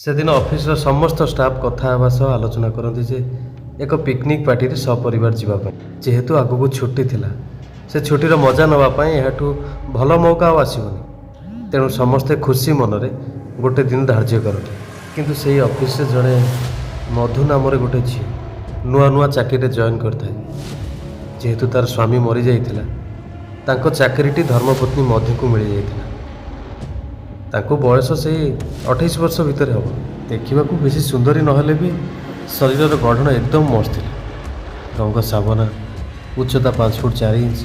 से दिन ऑफिस समस्त स्टाफ कथा हेबा सह आलोचना करती जे एक पिकनिक पार्टी रे सपरिवार जीवाई जेहेतु आगू छुट्टी थिला से छुट्टीर मजा नापी यू भल मौका आसबनी तेणु समस्ते खुशी मनरे गोटे दिन धार्य करते किंतु से ऑफिस रे जड़े मधु नाम गोटे झी नुआ नुआ चाकरी जॉइन करता जेहेतु तार स्वामी मरी जाइथिला चाकरीटी धर्मपत्नी मधु को मिल जाइथिला ताको बयस से 28 वर्ष भितर हम देखा बेसी सुंदरी नहेले भी शरीर गठन एकदम मस्त था रंग साबना उच्चता 5 फुट 4 इंच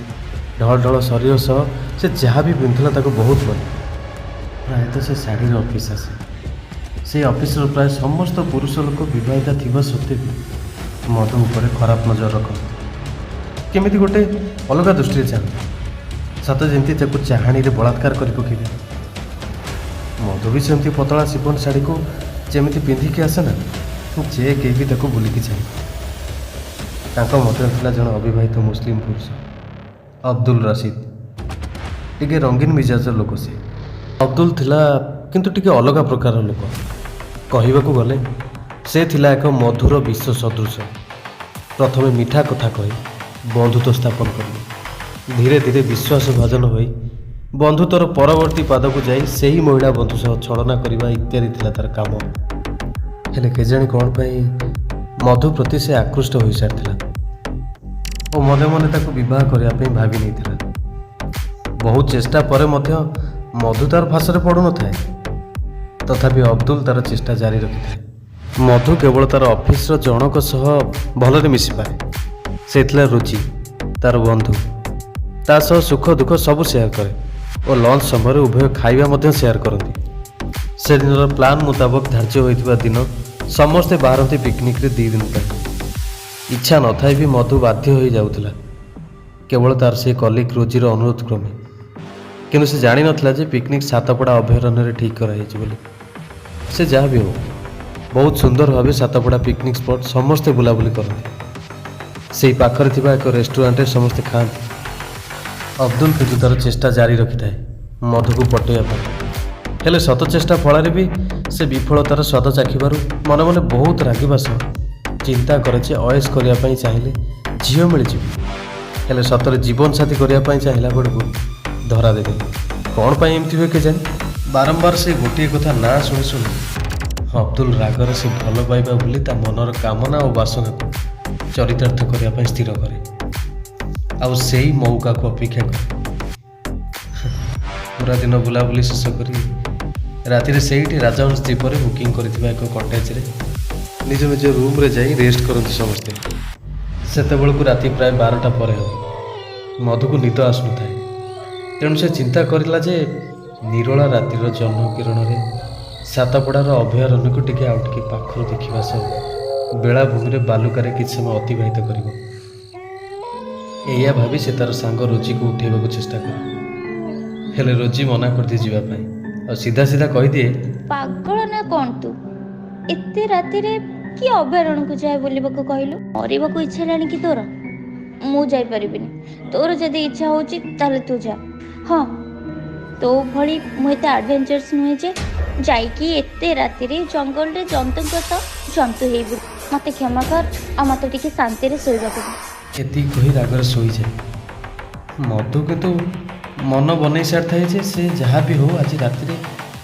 ढल ढल शरीर सह से जहाँ भी पिंधुला ताको बहुत मन प्रायतः से शाढ़ी ऑफिस आसे से ऑफिस प्राय समस्त पुरुष लोक विवाहिता थिबा सत्वे भी मधु उपर खराब नजर रखते केमिति गोटे अलग दृष्टि चाहते सत जमी चाहाणी बलात्कार कर पकेबे मधु भी सेमती पतला सिफन शाढ़ी को जमी पिंधिकी आसे ना जे कहीं भी ताको बुलिकी जाए मध्य था जन अविवाहित मुस्लिम पुरुष अब्दुल रशीद टिके रंगीन मिजाज लोक से अब्दुल थिला किंतु टिके अलग प्रकार लोक कहवाक गले से थिला एक मधुर विश्व सदृश प्रथमे मीठा कथा कही बंधुत्व स्थापन कर धीरे धीरे विश्वास भाजन होई बंधुत्वर परवर्ती पादक जाई से ही महिला बंधु सह छलना करने इत्यादि थिला तार काम हेले केजाणी कौन पाई मधु प्रति से आकृष्ट हो सारी और मने मने ताको विवाह करने भावी नहीं बहुत चेष्टा पर मध्य मधु तार फासरे पड़ू न था तथापि अब्दुल तार चेष्टा जारी रखि था मधु केवल तार ऑफिस जनक सह भलरे मिसी पाए से रुचि तार बंधु ता सह सुख दुख सब शेयर करे और लंच समय उभय खाइबा शेयर करती से दिन प्लान मुताबक धार्य होता दिन समस्ते बाहरती पिकनिक रे 2 दिन पर इच्छा न था भी मधु बाध्य हो जाऊला केवल तार से कलिक रोजीर अनुरोध क्रमे किंतु से जानी नथिला जे पिकनिक सातपड़ा अभयारण्य ठीक कराई बोली से जहाँ भी हो बहुत सुंदर भाव सातपड़ा पिकनिक स्पॉट समस्ते बुलाबुली करते से पाखरे थिबा एक रेस्टोरेंट समस्ते खाते अब्दुल किंतु तार चेष्टा जारी रखि था मधु को पटेवा हेले शत चेष्टा फल भी से विफलतार स्वाद चाखिबारु मन मन बहुत रागिबा सह चिंता करे अयस करने चाहिए झील मिल हेले सतरे जीवन साथी करने चाहिला बेलू धरा देदे कौन पाई एमती हुए के जाए बारंबार से गोटे कथा ना शुणी शुणी अब्दुल रागर से भल पाइबा बोली ता मनर कामना और बासना को चरितार्थ करने स्थिर करे आउ से ही मौका को अपेक्षा करे पूरा दिन बुलाबुली शेष कर राति से राजहंस द्वीपर बुकिंग कर एक कटेज निज निज रूम रे जाई रेस्ट करते समस्ते सेतेबेलू राति प्राय 12टा पर मधु को निद आसुन था तेणु से चिंता करला जे निरोला रातिर जन्म किरण में सातपड़ार अभयारण्य को टिके आउ टिके पाखर देखा सह बेलाभूमि में बालुकार कि समय अतिबाहित कर भाभी से तार सांग रोजी को उठेबा चेष्टा कर हेले रोजी मना कर दी जीवाई और सीधा सीधा कही दिए पागल ना कौन तू एते राति रे कि अभयारण्य को जाए बोलिबा को कहलु मरिबा को इच्छा लानी कि तोर मु जाई परिबिनी तोर जदी इच्छा होची ताले तू जा हां तो भली मु एते एडवेंचर्स नुहे जे जाई कि एते राति रे जंगल रे जंतु हेबु मते क्षमा कर आ मते टिके शांति रे सोइबा को एति कही रागर सोई जाए मधु किंतु मन बन सारी थाए से जहाँ भी हो आज राति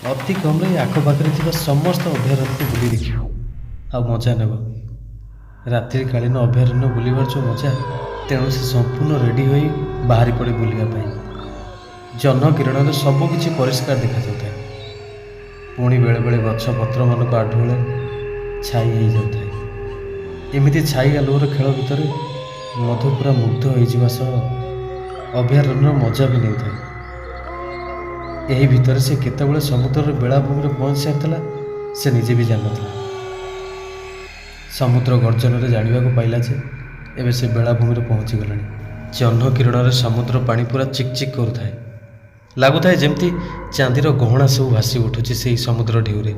अति कम आखपाखे थी समस्त अभयारण्य को बुली देख आ मजा नेब रात्रि कालीन अभयारण्य बुलवार जो मजा तेणु से संपूर्ण रेडी हो बाहरी पड़े बुलवाई जह्न किरण सबकि परिष्कार देखा जाता है पुणी बेले बेले गछ पत्र मान आढ़ुले छाई हो जाता है एमती छाई आलुर खेल भितर मधु पूरा मुग्ध हो अभयारण्य मजा भी नहीं था यही भितर से केतबेले समुद्र बेलाभूमि पहुंच सारी से निजे भी जान था समुद्र गर्जन में जानवा पाइला जे एवं से बेलाभूमि पहुँची गला जह्न किरण में समुद्र पानी पूरा चिकचिक करुए लगुए जमती चांदीर गहना सब भासी उठुची से समुद्र ढेउरे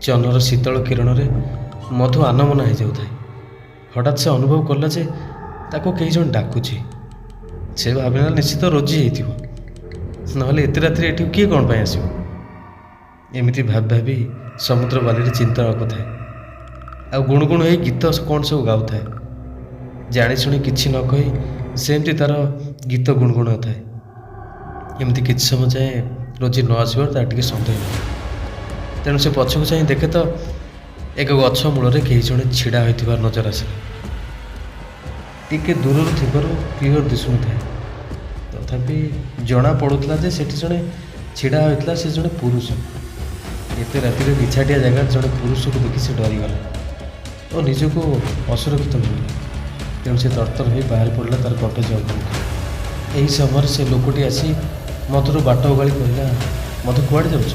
जह्नर शीतल किरण में मधु आनमना हो जाए हठात से अनुभव कला जे ताको कई जन डाकुची से भाविला निश्चित रोजी होती ना एत राति किए कौन आसो एमती भाभी ସମୁଦ୍ର ବାଲିରେ ଚିନ୍ତନ କରୁଥାଏ ଆଉ ଗୁଣୁଗୁଣୁ ହେଇ ଗୀତ କ'ଣ ସବୁ ଗାଉଥାଏ। ଜାଣିଶୁଣି କିଛି ନ କହି ସେମିତି ତା'ର ଗୀତ ଗୁଣଗୁଣାଉଥାଏ। ଏମିତି କିଛି ସମୟ ଯାଏଁ ରୋଜି ନ ଆସିବାରୁ ତାର ଟିକେ ସନ୍ଦେହ ହେଲା। ତେଣୁ ସେ ପଛକୁ ଚାହିଁ ଦେଖେ ତ ଏକ ଗଛ ମୂଳରେ କେହି ଜଣେ ଛିଡ଼ା ହୋଇଥିବାର ନଜର ଆସିଲା। ଟିକେ ଦୂରରୁ ଥିବାରୁ କ୍ଲିଅର ଦିଶୁନଥାଏ, ତଥାପି ଜଣା ପଡ଼ୁଥିଲା ଯେ ସେଠି ଜଣେ ଛିଡ଼ା ହୋଇଥିଲା। ସେ ଜଣେ ପୁରୁଷ। ଏତେ ରାତିରେ ନିଛାଟିଆ ଜାଗାରେ ଜଣେ ପୁରୁଷକୁ ଦେଖି ସେ ଡରିଗଲା ଓ ନିଜକୁ ଅସୁରକ୍ଷିତ ମିଳିଲା। ତେଣୁ ସେ ତରତର ହୋଇ ବାହାରି ପଡ଼ିଲା ତାର କଟେଜ ଅଭିମୁଖେ। ଏହି ସମୟରେ ସେ ଲୋକଟି ଆସି ମଧୁର ବାଟ ଓଗାଳି କହିଲା, ମଧୁ କୁଆଡ଼େ ଯାଉଛ?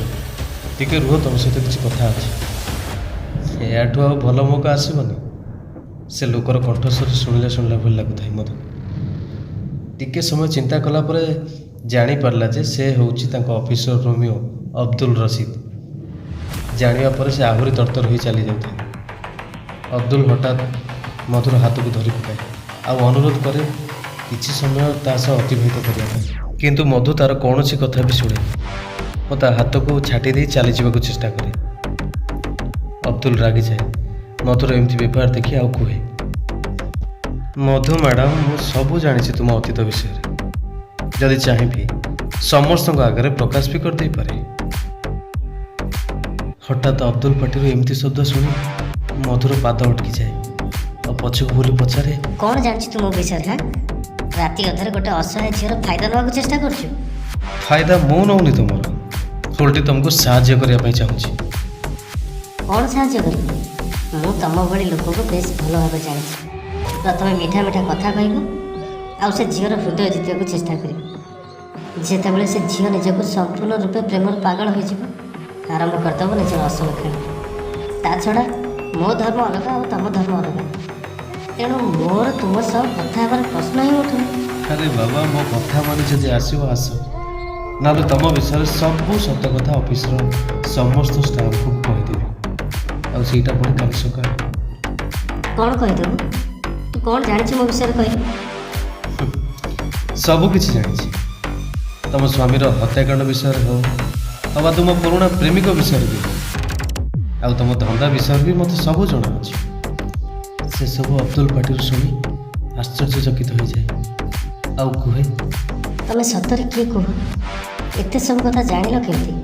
ଟିକେ ରୁହ, ତମ ସହିତ କିଛି କଥା ଅଛି। ଏହାଠୁ ଆଉ ଭଲ ମୌକା ଆସିବନି। ସେ ଲୋକର କଣ୍ଠସ୍ୱର ଶୁଣିଲା ଭଳି ଲାଗୁଥାଏ ମଧୁ। ଟିକେ ସମୟ ଚିନ୍ତା କଲା ପରେ ଜାଣିପାରିଲା ଯେ ସେ ହେଉଛି ତାଙ୍କ ଅଫିସର ରୋମିଓ ଅବଦୁଲ ରସିଦ। ଜାଣିବା ପରେ ସେ ଆହୁରି ତରତର ହୋଇ ଚାଲି ଯାଉଥାଏ। ଅବଦୁଲ ହଠାତ୍ ମଧୁର ହାତକୁ ଧରି ପକାଏ ଆଉ ଅନୁରୋଧ କରେ କିଛି ସମୟ ତା ସହ ଅତିବାହିତ କରିବା ପାଇଁ। କିନ୍ତୁ ମଧୁ ତାର କୌଣସି କଥା ବି ଶୁଣେ ଓ ତା ହାତକୁ ଛାଟି ଦେଇ ଚାଲିଯିବାକୁ ଚେଷ୍ଟା କରେ। ଅବଦୁଲ ରାଗିଯାଏ ମଧୁର ଏମିତି ବ୍ୟବହାର ଦେଖି ଆଉ କୁହେ, ମଧୁ ମ୍ୟାଡ଼ାମ, ମୁଁ ସବୁ ଜାଣିଛି ତୁମ ଅତୀତ ବିଷୟରେ। ଯଦି ଚାହିଁବି ସମସ୍ତଙ୍କ ଆଗରେ ପ୍ରକାଶ ବି କରିଦେଇପାରେ। ହଠାତ୍ ଅବଦୁଲ ପାଟିରୁ ଏମିତି ଶବ୍ଦ ଶୁଣି ମଧୁର ପାଦ ଅଟକିଯାଏ ଆଉ ପଛକୁ ବୁଲି ପଚାରେ, କ'ଣ ଜାଣିଛୁ ତୁ ମୋ ବିଷୟରେ? ହଁ, ରାତି ଅଧରେ ଗୋଟେ ଅସହାୟ ଝିଅର ଫାଇଦା ନେବାକୁ ଚେଷ୍ଟା କରୁଛୁ। ଫାଇଦା ମୁଁ ନେଉନି ତୁମର, ଓଲଟି ତୁମକୁ ସାହାଯ୍ୟ କରିବା ପାଇଁ ଚାହୁଁଛି। କ'ଣ ସାହାଯ୍ୟ କରିବୁ? ମୁଁ ତମ ଭଳି ଲୋକଙ୍କୁ ବେଶ ଭଲ ଭାବେ ଜାଣିଛି। ପ୍ରଥମେ ମିଠା ମିଠା କଥା କହିବୁ ଆଉ ସେ ଝିଅର ହୃଦୟ ଜିତିବାକୁ ଚେଷ୍ଟା କରିବୁ। ଯେତେବେଳେ ସେ ଝିଅ ନିଜକୁ ସମ୍ପୂର୍ଣ୍ଣ ରୂପେ ପ୍ରେମର ପାଗଳ ହୋଇଯିବ, ଆରମ୍ଭ କରିଦେବ ନିଜର ଅସଲ ଖେଳ। ତା ଛଡ଼ା ମୋ ଧର୍ମ ଅଲଗା ଆଉ ତମ ଧର୍ମ ଅଲଗା, ତେଣୁ ମୋର ତୁମ ସହ କଥା ହେବାର ପ୍ରଶ୍ନ ହିଁ ଉଠୁନି। ଆରେ ବାବା, ମୋ କଥା ମାନେ ଯଦି ଆସିବ ଆସ, ନହେଲେ ତମ ବିଷୟରେ ସବୁ ସତ କଥା ଅଫିସର ସମସ୍ତ ଷ୍ଟାଫଙ୍କୁ କହିଦେବି। ଆଉ ସେଇଟା ପୁଣି କାଲି ସକାଳେ। କ'ଣ କହିଦେବୁ? ତୁ କ'ଣ ଜାଣିଛୁ ମୋ ବିଷୟରେ କହିଲୁ? ସବୁ କିଛି ଜାଣିଛି। ତମ ସ୍ୱାମୀର ହତ୍ୟାକାଣ୍ଡ ବିଷୟରେ ହଉ ଅବା ତୁମ ପୁରୁଣା ପ୍ରେମିକ ବିଷୟରେ ବି, ଆଉ ତମ ଧନ୍ଦା ବିଷୟରେ ବି ମୋତେ ସବୁ ଜଣାଅଛି। ସେସବୁ ଅବଦୁଲ ପାଟିରୁ ଶୁଣି ଆଶ୍ଚର୍ଯ୍ୟଚକିତ ହୋଇଯାଏ ଆଉ କୁହେ, ତମେ ସତରେ କିଏ କୁହ? ଏତେ ସବୁ କଥା ଜାଣିଲ କେମିତି?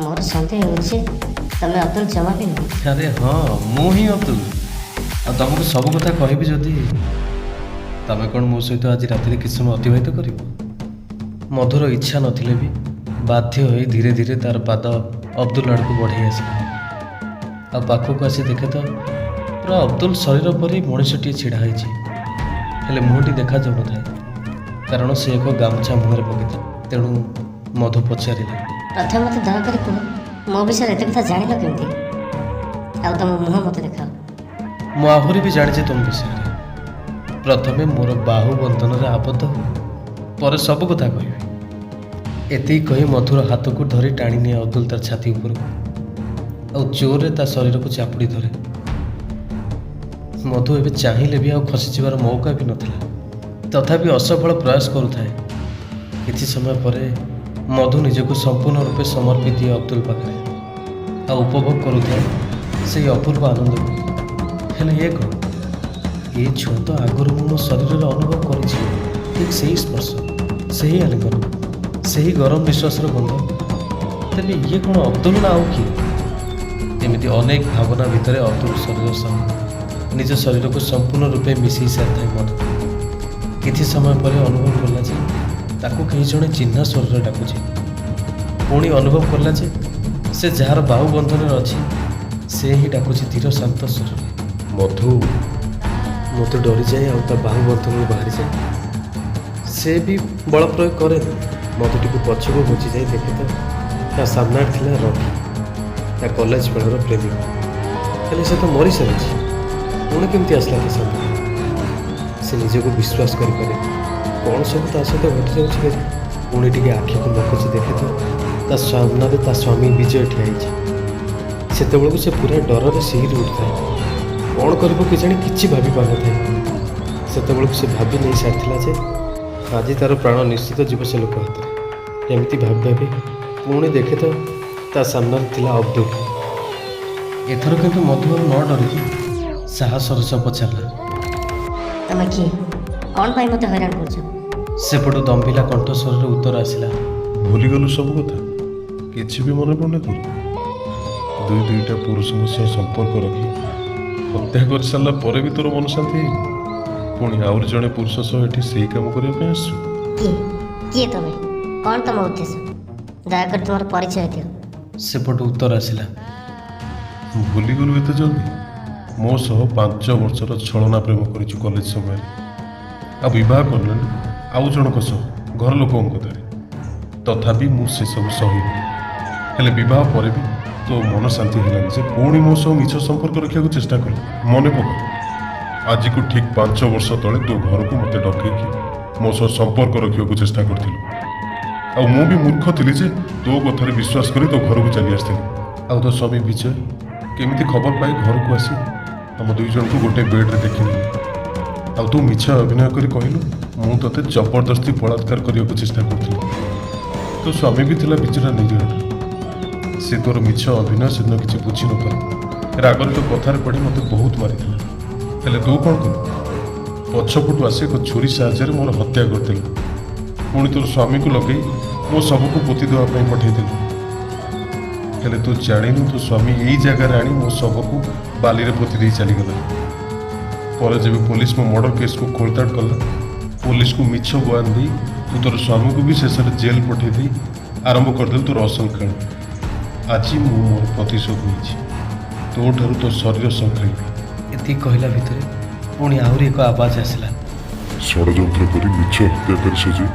ମୋର ସନ୍ଦେହ ହେଉଛି ତମେ ଅବଦୁଲ ଜମା ବି ନୁହଁ। ଆରେ ହଁ, ମୁଁ ହିଁ ଅବଦୁଲ। ଆଉ ତମକୁ ସବୁ କଥା କହିବି ଯଦି ତମେ କ'ଣ ମୋ ସହିତ ଆଜି ରାତିରେ କିଛି ସମୟ ଅତିବାହିତ କରିବ? ମଧୁର ଇଚ୍ଛା ନଥିଲେ ବି ବାଧ୍ୟ ହୋଇ ଧୀରେ ଧୀରେ ତାର ପାଦ ଅବଦୁଲ ଆଡ଼କୁ ବଢ଼େଇ ଆସିଲା ଆଉ ପାଖକୁ ଆସି ଦେଖେ ତ ପୁରା ଅବଦୁଲ ଶରୀର ପରି ମଣିଷଟିଏ ଛିଡ଼ା ହୋଇଛି, ହେଲେ ମୁହଁଟି ଦେଖାଯାଉନଥାଏ କାରଣ ସେ ଏକ ଗାମୁଛା ମୁହଁରେ ପକାଇଥାଏ। ତେଣୁ ମଧୁ ପଚାରିଲା, ପ୍ରଥମେ ମୋତେ ଦୟାକରି କୁହ, ମୋ ବିଷୟରେ ଏତେ କଥା ଜାଣିଲ କେମିତି? ଆଉ ତମ ମୁହଁ ମୋତେ ଦେଖାଅ। ମୁଁ ଆହୁରି ବି ଜାଣିଛି ତୁମ ବିଷୟରେ। ପ୍ରଥମେ ମୋର ବାହୁ ବନ୍ଧନରେ ଆବଦ୍ଧ, ପରେ ସବୁ କଥା କହିବି। ଏତିକି କହି ମଧୁର ହାତକୁ ଧରି ଟାଣି ନିଏ ଅବଦୁଲ ତାର ଛାତି ଉପରକୁ ଆଉ ଜୋରରେ ତା ଶରୀରକୁ ଚାପୁଡ଼ି ଧରେ। ମଧୁ ଏବେ ଚାହିଁଲେ ବି ଆଉ ଖସିଯିବାର ମୌକା ବି ନଥିଲା, ତଥାପି ଅସଫଳ ପ୍ରୟାସ କରୁଥାଏ। କିଛି ସମୟ ପରେ ମଧୁ ନିଜକୁ ସମ୍ପୂର୍ଣ୍ଣ ରୂପେ ସମର୍ପି ଦିଏ ଅବଦୁଲ ପାଖରେ ଆଉ ଉପଭୋଗ କରୁଥାଏ ସେହି ଅପୂର୍ବ ଆନନ୍ଦକୁ। ହେଲେ ଏ କ'ଣ, ଏ ଛୁଆ ତ ଆଗରୁ ମୁଁ ମୋ ଶରୀରରେ ଅନୁଭବ କରିଛି, ଠିକ୍ ସେହି ସ୍ପର୍ଶ, ସେହି ଆଲିଙ୍ଗନ, ସେହି ଗରମ ନିଶ୍ୱାସର ଗନ୍ଧ। ତେବେ ଇଏ କ'ଣ ଅବଦୁଲ ନା ଆଉ କିଏ? ଏମିତି ଅନେକ ଭାବନା ଭିତରେ ଅବଦୁଲ ଶରୀର ସହ ନିଜ ଶରୀରକୁ ସମ୍ପୂର୍ଣ୍ଣ ରୂପେ ମିଶାଇ ସାରିଥାଏ ମଧୁ। କିଛି ସମୟ ପରେ ଅନୁଭବ କଲା ଯେ ତାକୁ କେହି ଜଣେ ଚିହ୍ନା ସ୍ୱରରେ ଡାକୁଛି। ପୁଣି ଅନୁଭବ କଲା ଯେ ସେ ଯାହାର ବାହୁ ବନ୍ଧନରେ ଅଛି ସେ ହିଁ ଡାକୁଛି ଧୀର ଶାନ୍ତ ସ୍ୱରରେ, ମଧୁ। ମଧୁ ଡରିଯାଏ ଆଉ ତା ବାହୁ ବନ୍ଧନରୁ ବାହାରିଯାଏ। ସେ ବି ବଳ ପ୍ରୟୋଗ କରେନି। ମଧୁଟିକୁ ପଛକୁ ବୁଝିଯାଇ ଦେଖେ ତ ତା ସାମ୍ନାରେ ଥିଲା ରବି, ତା କଲେଜ ବେଳର ପ୍ରେମିକ। ହେଲେ ସେ ତ ମରିସାରିଛି, ପୁଣି କେମିତି ଆସିଲା ତା ସାମ୍ନାରେ? ସେ ନିଜକୁ ବିଶ୍ୱାସ କରିପାରେ କ'ଣ ସବୁ ତା ସହିତ ଘଟିଯାଉଛି ବୋଲି। ପୁଣି ଟିକେ ଆଖିକୁ ନକଚି ଦେଖେ ତ ତା ସାମ୍ନାରେ ତା ସ୍ୱାମୀ ବିଜୟ ଠିଆ ହେଇଛି। ସେତେବେଳକୁ ସେ ପୁରା ଡରରେ ଶିହରି ଉଠିଥାଏ। କ'ଣ କରିବ କେଜାଣି କିଛି ଭାବି ପାରିନଥାଏ। ସେତେବେଳକୁ ସେ ଭାବି ନେଇ ସାରିଥିଲା ଯେ ଆଜି ତାର ପ୍ରାଣ ନିଶ୍ଚିତ ଯିବ ସେ ଲୋକ ହାତରେ। ଏମିତି ଭାବି ଭାବି ପୁଣି ଦେଖେ ତ ତା ସାମ୍ନାରେ ଥିଲା ଅବଦୁଲ। ଏଥର କିନ୍ତୁ ମଧୁ ଆଉ ନ ଡରିକି ସାହସର ସହ ପଚାରିଲା। ତମେ କିଏ? କ'ଣ ପାଇଁ ମୋତେ ହଇରାଣ କରୁଛ? ସେପଟୁ ଦମ୍ଭିଲା କଣ୍ଠସ୍ୱରରେ ଉତ୍ତର ଆସିଲା। ଭୁଲିଗଲୁ ସବୁ କଥା? କିଛି ବି ମନେ ପଡ଼ୁନି ତୋର? ଦୁଇଟା ପୁରୁଷଙ୍କ ସହ ସମ୍ପର୍କ ରଖି ହତ୍ୟା କରିସାରିଲା ପରେ ବି ତୋର ମନ ଶାନ୍ତି ହେଇନି? ପୁଣି ଆହୁରି ଜଣେ ପୁରୁଷ ସହ ଏଠି ସେଇ କାମ କରିବା ପାଇଁ ଆସିଛୁ? କିଏ ତମେ? କ'ଣ ତମ ଉଦ୍ଦେଶ୍ୟ? ଦୟାକରି ତୁମର ପରିଚୟ ଦିଅ। ସେପଟୁ ଉତ୍ତର ଆସିଲା। ଭୁଲିଗଲୁ ଏତେ ଜଲ୍ଦି? ମୋ ସହ 5 ବର୍ଷର ଛଳନା ପ୍ରେମ କରିଛୁ କଲେଜ ସମୟରେ, ଆଉ ବିବାହ କଲେଣି ଆଉ ଜଣଙ୍କ ସହ ଘର ଲୋକଙ୍କ କଥାରେ। ତଥାପି ମୁଁ ସେସବୁ ସହିବି। ହେଲେ ବିବାହ ପରେ ବି ତୋ ମନ ଶାନ୍ତି ହେଲାନି ଯେ ପୁଣି ମୋ ସହ ମିଛ ସମ୍ପର୍କ ରଖିବାକୁ ଚେଷ୍ଟା କଲୁ। ମନେ ପକା, ଆଜିକୁ ଠିକ୍ 5 ବର୍ଷ ତଳେ ତୋ ଘରକୁ ମୋତେ ଡକେଇକି ମୋ ସହ ସମ୍ପର୍କ ରଖିବାକୁ ଚେଷ୍ଟା କରିଥିଲୁ। ଆଉ ମୁଁ ବି ମୂର୍ଖ ଥିଲି ଯେ ତୋ କଥାରେ ବିଶ୍ୱାସ କରି ତୋ ଘରକୁ ଚାଲି ଆସିଥିଲି। ଆଉ ତୋ ସ୍ୱାମୀ ବିଜୟ କେମିତି ଖବର ପାଇ ଘରକୁ ଆସି ଆମ 2 ଜଣଙ୍କୁ ଗୋଟେ ବେଡ୍ରେ ଦେଖିଲି। ଆଉ ତୁ ମିଛ ଅଭିନୟ କରି କହିଲୁ ମୁଁ ତୋତେ ଜବରଦସ୍ତି ବଳାତ୍କାର କରିବାକୁ ଚେଷ୍ଟା କରୁଥିଲି। ତୋ ସ୍ୱାମୀ ବି ଥିଲା ବିଚରା ନିରୀହଟା। ସେ ତୋର ମିଛ ଅଭିନୟ ସେଦିନ କିଛି ବୁଝିନପାରେ ରାଗରେ ତୋ କଥାରେ ପଡ଼ି ମୋତେ ବହୁତ ମାରିଥିଲା। ହେଲେ ତୁ କ'ଣ କଲୁ? ପଛପଟୁ ଆସି ଏକ ଛୁରୀ ସାହାଯ୍ୟରେ ମୋର ହତ୍ୟା କରିଥିଲୁ। ପୁଣି ତୋର ସ୍ୱାମୀକୁ ଲଗେଇ ମୋ ଶବକୁ ପୋତି ଦେବା ପାଇଁ ପଠାଇଥିଲୁ। ହେଲେ ତୁ ଜାଣିନୁ ତୋ ସ୍ୱାମୀ ଏଇ ଜାଗାରେ ଆଣି ମୋ ଶବକୁ ବାଲିରେ ପୋତି ଦେଇ ଚାଲିଗଲା। ପରେ ଯେବେ ପୋଲିସ ମୋ ମର୍ଡର କେସ୍କୁ ଖୋଳତାଡ଼ କଲା, ପୋଲିସକୁ ମିଛ ବୟାନ ଦେଇ ତୁ ତୋର ସ୍ୱାମୀକୁ ବି ଶେଷରେ ଜେଲ୍ ପଠାଇ ଦେଇ ଆରମ୍ଭ କରିଦେଲୁ ତୋର ଅସଲ ଖେଳ। ଆଜି ମୁଁ ମୋର ପ୍ରତିଶୋଧ ନେଇଛି। ତୋଠାରୁ ତୋ ଶରୀର ସହ ଖେଳିବି। ଏତିକି କହିଲା ଭିତରେ ପୁଣି ଆହୁରି ଏକ ଆବାଜ ଆସିଲା। ଷଡ଼ଯନ୍ତ୍ର କରି ମିଛ ହତ୍ୟାକାରୀ ସଜେଇ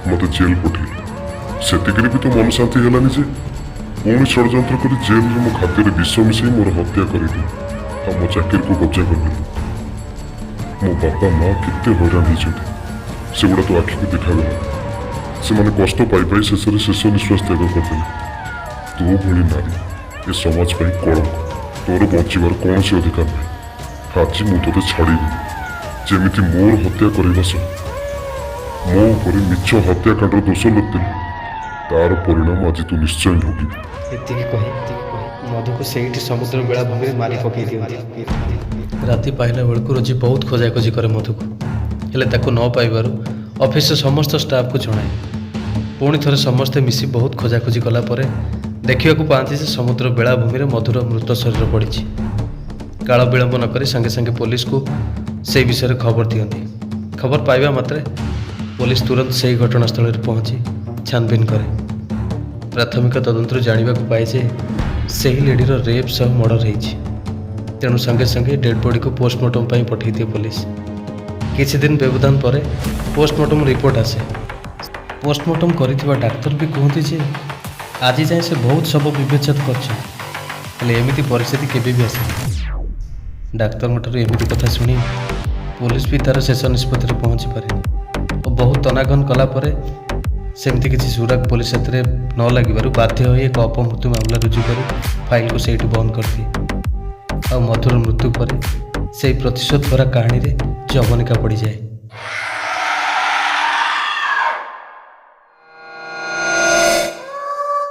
ମୋତେ ଜେଲ୍ ପଠେଇଲି। ସେତିକିରେ ବି ତ ମନ ଶାନ୍ତି ହେଲାନି ଯେ ପୁଣି ଷଡ଼ଯନ୍ତ୍ର କରି ଜେଲରେ ମୋ ଖାଦ୍ୟରେ ବିଷ ମିଶାଇ ମୋର ହତ୍ୟା କରିଦେଲି ଆଉ ମୋ ଚାକିରିକୁ କବ୍ଜା କରିଦେଲି। ମୋ ବାପା ମା କେତେ ହଇରାଣ ହେଇଛନ୍ତି ସେଗୁଡ଼ା ତ ଆଖିକୁ ଦେଖାଗଲା। ସେମାନେ କଷ୍ଟ ପାଇ ପାଇ ଶେଷରେ ଶେଷ ନିଶ୍ୱାସ ତ୍ୟାଗ କରିଦେଲେ। ତୋ ଭଳି ନାରୀ ଏ ସମାଜ ପାଇଁ କଳଙ୍କ। ତୋର ବଞ୍ଚିବାର କୌଣସି ଅଧିକାର ନାହିଁ। ଆଜି ମୁଁ ତୋତେ ଛାଡ଼ିବି। ଯେମିତି ମୋର ହତ୍ୟା କରିବା ସହ ମୋ ଉପରେ ମିଛ ହତ୍ୟାକାଣ୍ଡର ଦୋଷ ଲଦିଦେଲି, ତାର ପରିଣାମ ଆଜି ତୁ ନିଶ୍ଚୟ ଭୋଗିବୁ। ଏତିକି କହି ମଧୁକୁ ସେଇଠି ସମୁଦ୍ର ବେଳାଭୂମିରେ ମାରି ପକାଇ ଦିଅନ୍ତି। ରାତି ପାଇଲା ବେଳକୁ ରୋଜି ବହୁତ ଖୋଜାଖୋଜି କରେ ମଧୁକୁ, ହେଲେ ତାକୁ ନ ପାଇବାରୁ ଅଫିସର ସମସ୍ତ ଷ୍ଟାଫ୍କୁ ଜଣାଏ। ପୁଣି ଥରେ ସମସ୍ତେ ମିଶି ବହୁତ ଖୋଜାଖୋଜି କଲା ପରେ ଦେଖିବାକୁ ପାଆନ୍ତି ଯେ ସମୁଦ୍ର ବେଳାଭୂମିରେ ମଧୁର ମୃତ ଶରୀର ପଡ଼ିଛି। କାଳ ବିଳମ୍ବ ନ କରି ସାଙ୍ଗେ ସାଙ୍ଗେ ପୋଲିସକୁ ସେହି ବିଷୟରେ ଖବର ଦିଅନ୍ତି। ଖବର ପାଇବା ମାତ୍ରେ ପୋଲିସ ତୁରନ୍ତ ସେହି ଘଟଣାସ୍ଥଳରେ ପହଞ୍ଚି ଛାନବିନ କରେ। ପ୍ରାଥମିକ ତଦନ୍ତରୁ ଜାଣିବାକୁ ପାଏ ଯେ ସେହି ଲେଡିର ରେପ୍ ସହ ମର୍ଡର ହେଇଛି। ତେଣୁ ସଙ୍ଗେ ସଙ୍ଗେ ଡେଡ୍ ବଡିକୁ ପୋଷ୍ଟମର୍ଟମ ପାଇଁ ପଠାଇ ଦିଏ ପୋଲିସ। କିଛି ଦିନ ବ୍ୟବଧାନ ପରେ ପୋଷ୍ଟମର୍ଟମ ରିପୋର୍ଟ ଆସେ। ପୋଷ୍ଟମର୍ଟମ କରିଥିବା ଡାକ୍ତର ବି କୁହନ୍ତି ଯେ ଆଜି ଯାଏଁ ସେ ବହୁତ ଶବ ବିବେଚନ କରିଛନ୍ତି, ହେଲେ ଏମିତି ପରିସ୍ଥିତି କେବେ ବି ଆସିନି। ଡାକ୍ତରଙ୍କ ଠାରୁ ଏମିତି କଥା ଶୁଣି ପୋଲିସ ବି ତାର ଶେଷ ନିଷ୍ପତ୍ତିରେ ପହଞ୍ଚିପାରେ ଓ ବହୁତ ତନାଘନ କଲା ପରେ ସେମିତି କିଛି ସୁରାଗ ପୋଲିସ ସେଥିରେ ନ ଲାଗିବାରୁ ବାଧ୍ୟ ହୋଇ ଏକ ଅପମୃତ୍ୟୁ ମାମଲା ରୁଜୁ କରି ଫାଇଲକୁ ସେଇଠି ବନ୍ଦ କରିଦିଏ। ଆଉ ମଧୁର ମୃତ୍ୟୁ ପରେ ସେହି ପ୍ରତିଶୋଧ ଭରା କାହାଣୀରେ ଯବନିକା ପଡ଼ିଯାଏ।